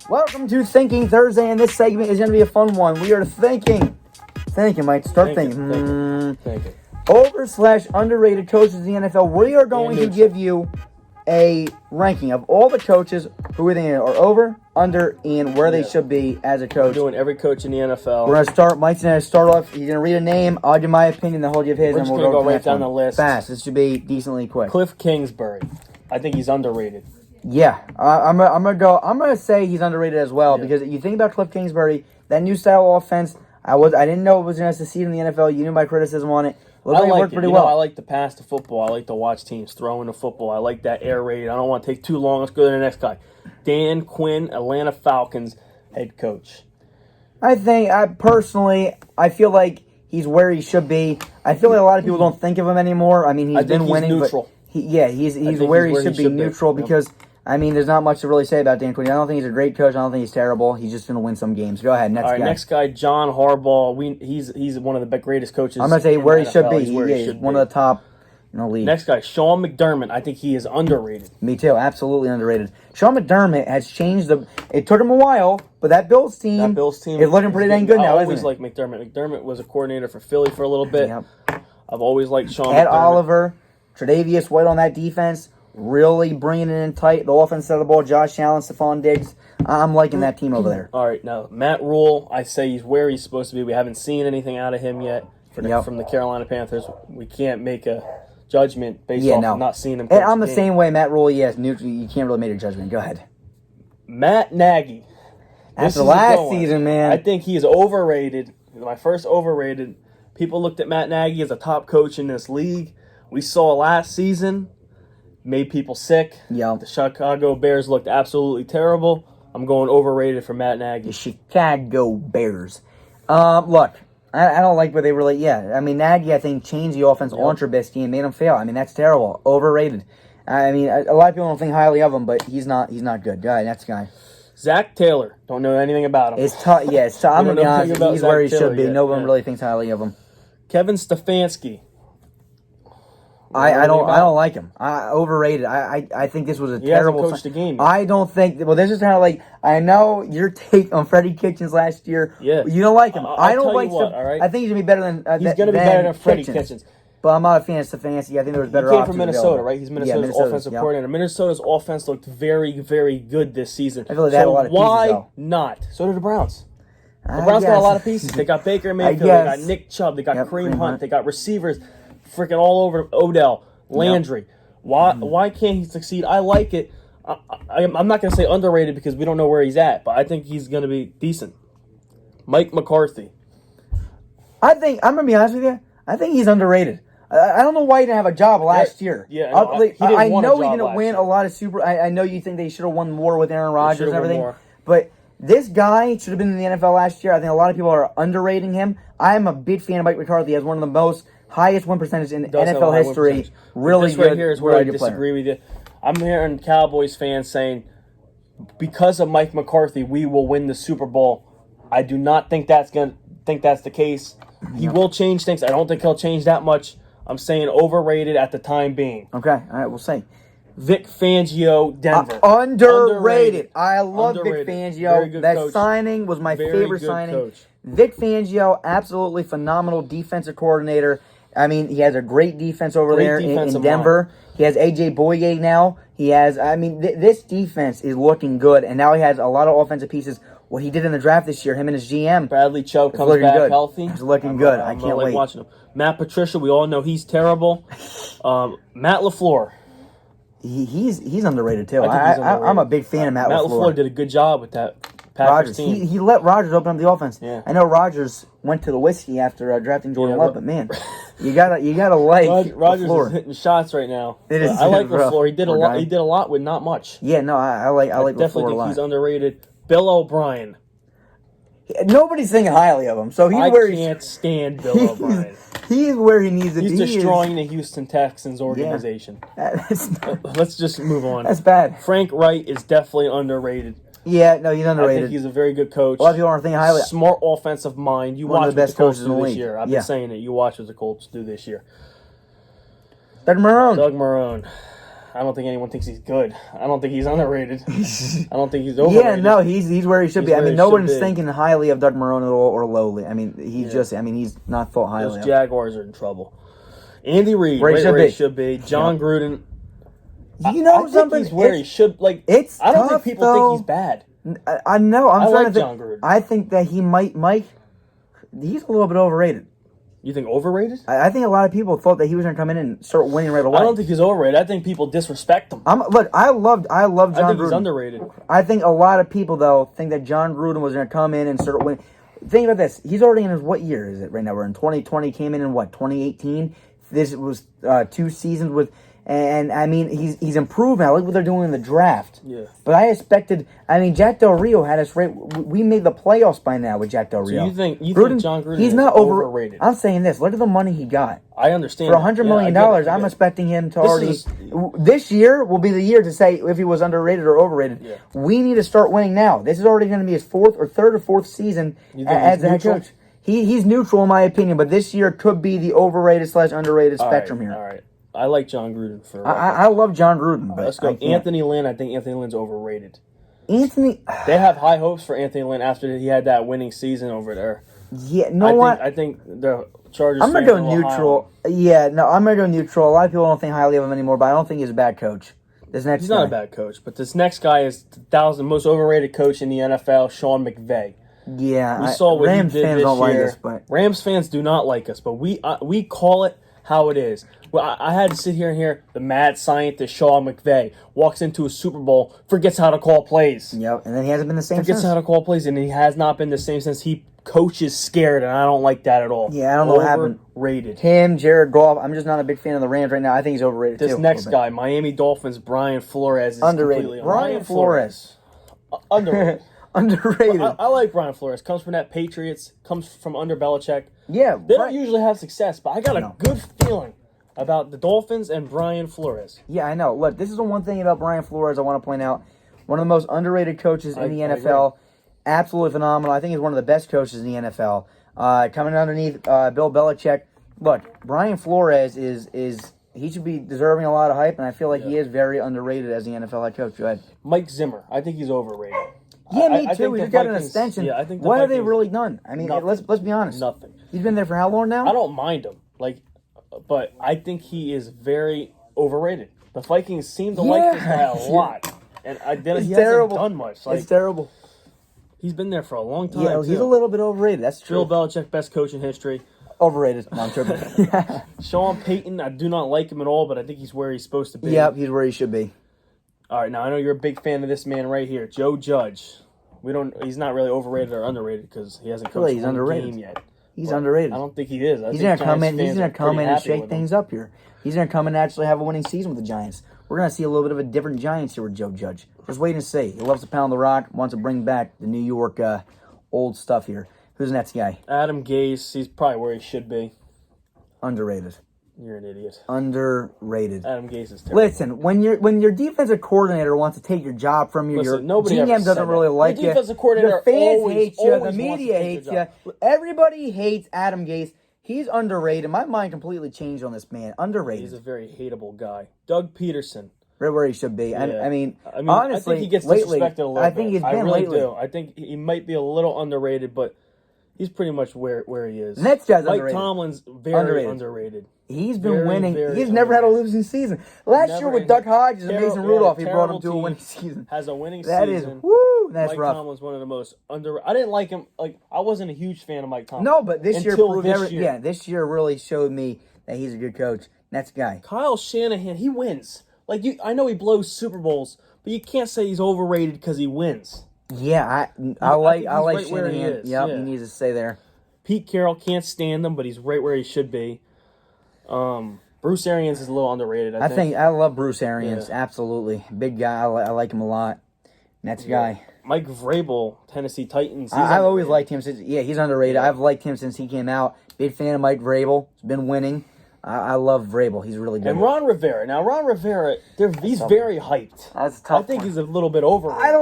Welcome to Thinking Thursday, and this segment is going to be a fun one. We are thinking, Mike, start thinking. Over/underrated coaches in the NFL. We are going to give you a ranking of all the coaches who we think are over, under, and where they should be as a coach. We're doing every coach in the NFL. We're going to start. Mike's going to start off. He's going to read a name. I'll give my opinion, then he'll give his, We're and just we'll going to go to right down the list. Fast. This should be decently quick. Cliff Kingsbury. I think he's underrated. Yeah, I'm gonna say he's underrated as well because you think about Cliff Kingsbury, that new style offense. I didn't know it was going to succeed in the NFL. You knew my criticism on it. I like it worked pretty well. I like to pass the football. I like to watch teams throwing the football. I like that air raid. I don't want to take too long. Let's go to the next guy. Dan Quinn, Atlanta Falcons head coach. I feel like he's where he should be. I feel like a lot of people don't think of him anymore. I mean, he's been winning. He's neutral. But he's where he should be, neutral, because. I mean, there's not much to really say about Dan Quinn. I don't think he's a great coach. I don't think he's terrible. He's just going to win some games. Go ahead, next guy, John Harbaugh. He's one of the greatest coaches. I'm going to say where he should be. He's one of the top in the league. Next guy, Sean McDermott. I think he is underrated. Me too. Absolutely underrated. Sean McDermott has changed it took him a while, but that Bills team is looking pretty dang good now, isn't it? I always liked McDermott. McDermott was a coordinator for Philly for a little bit. Yep. I've always liked Sean Ed McDermott. Oliver, Tre'Davious White on that defense. Really bringing it in tight. The offense side of the ball, Josh Allen, Stephon Diggs. I'm liking that team over there. All right, now, Matt Rule, I say he's where he's supposed to be. We haven't seen anything out of him yet from the Carolina Panthers. We can't make a judgment based off of not seeing him. And I'm the same way. Matt Rule, yes, neutral. You can't really make a judgment. Go ahead. Matt Nagy. After last season, man. I think he is overrated. My first overrated. People looked at Matt Nagy as a top coach in this league. We saw last season. Made people sick. Yeah. The Chicago Bears looked absolutely terrible. I'm going overrated for Matt Nagy. The Chicago Bears. Look, I don't like what they really. Yeah, I mean Nagy, I think changed the offense on Trubisky and made him fail. I mean that's terrible. Overrated. I mean a lot of people don't think highly of him, but he's not good. Go ahead, next guy. Zach Taylor. Don't know anything about him. It's tough. Yeah, it's tough. I'm gonna be honest. He's where he should be. No one really thinks highly of him. Kevin Stefanski. I don't like him. Overrated. I think this was a terrible. He hasn't coached a game yet. I don't think. Well, this is kind of like I know your take on Freddie Kitchens last year. Yeah, you don't like him. I don't like. All right? I think he's gonna be better than. He's gonna be better than Freddie Kitchens. But I'm not a fan of Stefanski. I think there was better options. He came from Minnesota, right? He's Minnesota's offensive coordinator. Minnesota's offense looked very, very good this season. I feel like they had a lot of pieces, why not? So did the Browns. The Browns got a lot of pieces. They got Baker Mayfield. They got Nick Chubb. They got Kareem Hunt. They got receivers freaking all over. Odell. Landry. Why can't he succeed? I like it. I'm not going to say underrated because we don't know where he's at, but I think he's going to be decent. Mike McCarthy. I'm going to be honest with you. I think he's underrated. I don't know why he didn't have a job last year. Yeah, I know he didn't win a lot of Super. I know you think they should have won more with Aaron Rodgers and everything, but this guy should have been in the NFL last year. I think a lot of people are underrating him. I'm a big fan of Mike McCarthy. He has one of the most highest win percentage in NFL history. Really good. Right here is where I disagree with you. I'm hearing Cowboys fans saying, because of Mike McCarthy, we will win the Super Bowl. I do not think that's the case. He will change things. I don't think he'll change that much. I'm saying overrated at the time being. Okay, all right, we'll see. Vic Fangio, Denver. Underrated. I love Vic Fangio. That coach. Signing was my favorite signing. Coach. Vic Fangio, absolutely phenomenal defensive coordinator. I mean, he has a great defense over there in Denver. Line. He has A.J. Boye now. He has, this defense is looking good, and now he has a lot of offensive pieces. What he did in the draft this year, him and his GM. Bradley Chubb comes back healthy. He's looking good. I can't wait. Watching him. Matt Patricia, we all know he's terrible. Matt LaFleur. He's underrated, too. I'm a big fan of Matt LaFleur. Matt LaFleur did a good job with that Packers team. He let Rodgers open up the offense. Yeah. I know Rodgers went to the whiskey after drafting Jordan Love, but man, you gotta like Rodgers LaFleur. is hitting shots right now. I like LaFleur. He did a lot. He did a lot with not much. Yeah, no, I like LaFleur a lot. Definitely think he's underrated. Bill O'Brien. Nobody's thinking highly of him, so I can't stand Bill O'Brien. He's where he needs to be. He's destroying the Houston Texans organization. Yeah. Let's just move on. That's bad. Frank Wright is definitely underrated. Yeah, no, he's underrated. I think he's a very good coach. A lot of people aren't thinking highly. Smart offensive mind. You watch what the Colts do this year. I've been saying it. You watch what the Colts do this year. Doug Marrone. I don't think anyone thinks he's good. I don't think he's underrated. I don't think he's overrated. Yeah, no, he's where he should be. I mean, no one's thinking highly of Doug Marrone at all or lowly. I mean, he's not thought highly of. Those Jaguars are in trouble. Andy Reid, where he should be. John Gruden. You know I think he's where he should. Like, it's I don't tough, think people think he's bad. I know. I like John Gruden. I think that he might. He's a little bit overrated. You think overrated? I think a lot of people thought that he was going to come in and start winning right away. I don't think he's overrated. I think people disrespect him. Look, I love John Gruden. I think he's underrated. I think a lot of people, though, think that John Gruden was going to come in and start winning. Think about this. He's already in his, what year is it right now? We're in 2020, came in what, 2018? This was 2 seasons with... And, I mean, he's improving. I like what they're doing in the draft. Yeah. But I expected... I mean, Jack Del Rio had us right... We made the playoffs by now with Jack Del Rio. So you think John Gruden he's is not overrated? I'm saying this. Look at the money he got. I understand. For $100 million, I'm expecting him to already... This year will be the year to say if he was underrated or overrated. Yeah. We need to start winning now. This is already going to be his third or fourth season as the head coach. He's neutral in my opinion, but this year could be the overrated/underrated spectrum here. All right. I like John Gruden for. I love John Gruden, but let's go. Anthony Lynn. I think Anthony Lynn's overrated. They have high hopes for Anthony Lynn after he had that winning season over there. Yeah, I think the Chargers. I'm gonna go neutral. Yeah, no, I'm gonna go neutral. A lot of people don't think highly of him anymore, but I don't think he's a bad coach. He's not a bad coach, but this next guy is the most overrated coach in the NFL, Sean McVay. Yeah, we saw what Rams he did fans this don't year. like us, but Rams fans do not like us, but we call it how it is. Well, I had to sit here and hear the mad scientist Sean McVay walks into a Super Bowl, forgets how to call plays. Yep, and then he hasn't been the same Forgets since. how to call plays, and he has not been the same since. He coaches scared, and I don't like that at all. Yeah, I don't know what happened. Overrated. Him, Jared Goff. I'm just not a big fan of the Rams right now. I think he's overrated This next guy, Miami Dolphins, Brian Flores, is underrated. Completely Brian Flores. Underrated. Underrated. I like Brian Flores. Comes from that Patriots. Comes from under Belichick. Yeah. They don't usually have success, but I got a good feeling about the Dolphins and Brian Flores. Yeah, I know. Look, this is the one thing about Brian Flores I want to point out. One of the most underrated coaches in the NFL. Absolutely phenomenal. I think he's one of the best coaches in the NFL. Coming underneath Bill Belichick. Look, Brian Flores is he should be deserving a lot of hype, and I feel like he is very underrated as the NFL head coach. Go ahead. Mike Zimmer. I think he's overrated. Yeah, me too. We just got an extension. Yeah, I think what have they really done? I mean, let's be honest. Nothing. He's been there for how long now? I don't mind him. But I think he is very overrated. The Vikings seem to like this guy a lot. And he hasn't done much. It's terrible. He's been there for a long time, Yeah, he's a little bit overrated. That's true. Bill Belichick, best coach in history. Overrated. No, I'm joking. Sean Payton, I do not like him at all, but I think he's where he's supposed to be. Yep, he's where he should be. All right, now I know you're a big fan of this man right here, Joe Judge. He's not really overrated or underrated because he hasn't coached one game yet. He's underrated. I don't think he is. He's gonna come in. He's gonna come in and shake things up here. He's gonna come in and actually have a winning season with the Giants. We're gonna see a little bit of a different Giants here with Joe Judge. Just wait and see. He loves to pound the rock. Wants to bring back the New York old stuff here. Who's the next guy? Adam Gase. He's probably where he should be. Underrated. You're an idiot. Underrated. Adam Gase is terrible. Listen, when your defensive coordinator wants to take your job from you, your GM doesn't really like you. Defensive coordinator your fans hate you. The media hates you. Everybody hates Adam Gase. He's underrated. My mind completely changed on this man. Underrated. He's a very hateable guy. Doug Peterson. Right where he should be. Yeah. I mean, I honestly, think he gets disrespected a little bit. I think he's been lately. Do. I think he might be a little underrated, but he's pretty much where he is. Next guy's Mike underrated. Tomlin's very underrated. He's been winning. He's never had a losing season. Last year with Duck Hodges and Mason Rudolph, he brought him to a winning season. Has a winning season. That is, woo, that's Mike rough. Mike Tomlin's one of the most I didn't like him. I wasn't a huge fan of Mike Tomlin. No, but this year proved this year really showed me that he's a good coach. Next guy. Kyle Shanahan, he wins. I know he blows Super Bowls, but you can't say he's overrated because he wins. Yeah, I like Shanahan. He needs to stay there. Pete Carroll, can't stand him, but he's right where he should be. Bruce Arians is a little underrated, I think. I love Bruce Arians, absolutely. Big guy, I like him a lot. Next guy. Mike Vrabel, Tennessee Titans. I've always liked him since, he's underrated. I've liked him since he came out. Big fan of Mike Vrabel. He's been winning. I love Vrabel. He's really good. And Ron Rivera. Now, Ron Rivera, he's very hyped. That's tough. I think he's a little bit overrated. I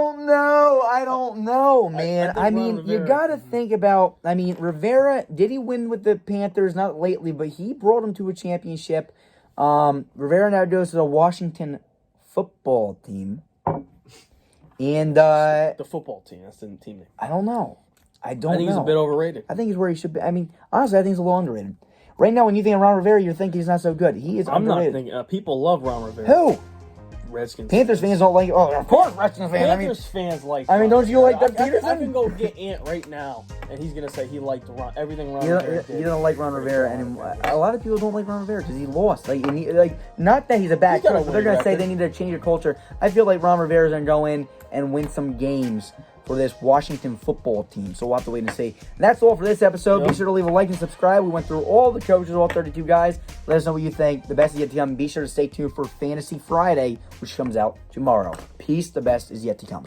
don't know, man. I mean, you got to think about, Rivera, did he win with the Panthers? Not lately, but he brought them to a championship. Rivera now goes to the Washington football team. And the football team. That's the team name. I don't know. I think he's a bit overrated. I think he's where he should be. I mean, honestly, I think he's a little underrated. Right now, when you think of Ron Rivera, you're thinking he's not so good. He is underrated. I'm not thinking. People love Ron Rivera. Who? Redskins. Panthers fans don't like. Oh, of course, Redskins fans. Panthers fans like. I mean, don't you like Doug Peterson? I can go get Ant right now, and he's gonna say he liked everything Ron Rivera did. You don't like Ron Rivera anymore. A lot of people don't like Ron Rivera because he lost. Not that he's a bad coach, but they're gonna say they need to change the culture. I feel like Ron Rivera's gonna go in and win some games for this Washington football team. So we'll have to wait and see. And that's all for this episode. Be sure to leave a like and subscribe. We went through all the coaches, all 32 guys. Let us know what you think. The best is yet to come. Be sure to stay tuned for Fantasy Friday, which comes out tomorrow. Peace. The best is yet to come.